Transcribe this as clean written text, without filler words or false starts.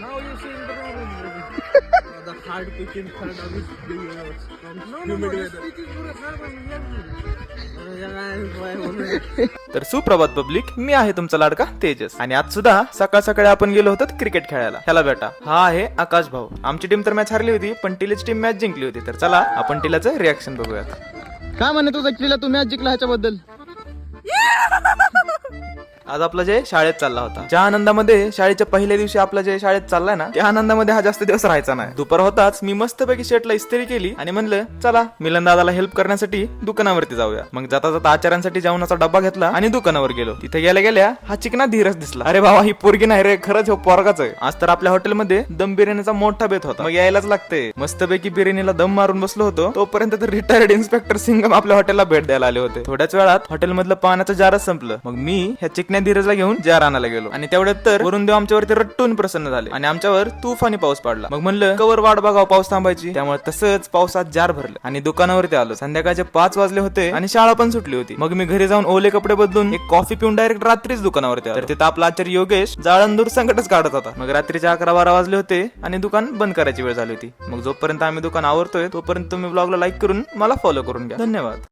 Now you saying the wrong word. The hard cooking third of it. No, this speech is for a third one. तर सुप्रभात public, मी आहे तुमचा लाडका तेजस. आणि आज सुद्धा सकाळ सकाळी आपण गेलो होतो क्रिकेट खेळायला. ह्याला बेटा, हा आहे आकाश भाऊ. आमची टीम तर मॅच हारली होती, पण टिलेची टीम मॅच जिंकली होती. तर चला आपण टिलाचं रिॲक्शन बघूयात. काय म्हणे तुझा टिला, तू मॅच जिंकला ह्याच्याबद्दल? आज आपला जय शाळेत चालला होता. ज्या आनंदामध्ये शाळेच्या पहिल्या दिवशी आपला जय शाळेत चाललाय ना, त्या आनंदामध्ये हा जास्त दिवस राहायचा नाही. दुपार होताच मी मस्तपैकी शर्टला इस्त्री केली आणि म्हणलं चला मिलन दादाला हेल्प करण्यासाठी दुकानावरती जाऊया. मग जाता जाता आचार्यांसाठी जेवणाचा डब्बा घेतला आणि दुकानावर गेलो. तिथे गेल्या गेल्या हा चिकना धीरच दिसला. अरे बाबा, ही पोरगी नाही रे, खरंच हो पोरगाच आहे. आज तर आपल्या हॉटेलमध्ये दम बिर्याणीचा मोठा बेत होता. मग यायलाच लागते. मस्तपैकी बिर्याणीला दम मारून बसलो होतो. तोपर्यंत तर रिटायर्ड इन्स्पेक्टर सिंगम आपल्या हॉटेलला भेट द्यायला आले होते. थोड्याच वेळात हॉटेलमधलं पाण्याचं जारच संपलं. मग मी ह्या चिकन्या धीरजला घेऊन जार आणायला गेलो. आणि तेवढ्यात तर वरून देव आमच्यावरती रट्टून प्रसन्न झाले आणि आमच्यावर तुफानी पाऊस पडला. मग म्हणलं कवर वाट बघावं पाऊस थांबायची. त्यामुळे तसंच पावसात जार भरलं आणि दुकानावरती आलो. संध्याकाळचे 5 वाजले होते आणि शाळा पण सुटली होती. मग मी घरी जाऊन ओले कपडे बदलून एक कॉफी पिऊन डायरेक्ट रात्रीच दुकानावरती आलो. तर तिथं आपला आचार्य योगेश जाळंदूर संकटच काढत होता. मग रात्रीचे 11-12 वाजले होते आणि दुकान बंद करायची वेळ झाली होती. मग जोपर्यंत आम्ही दुकान आवरतोय तोपर्यंत तुम्ही ब्लॉगला लाईक करून मला फॉलो करून घ्या. धन्यवाद.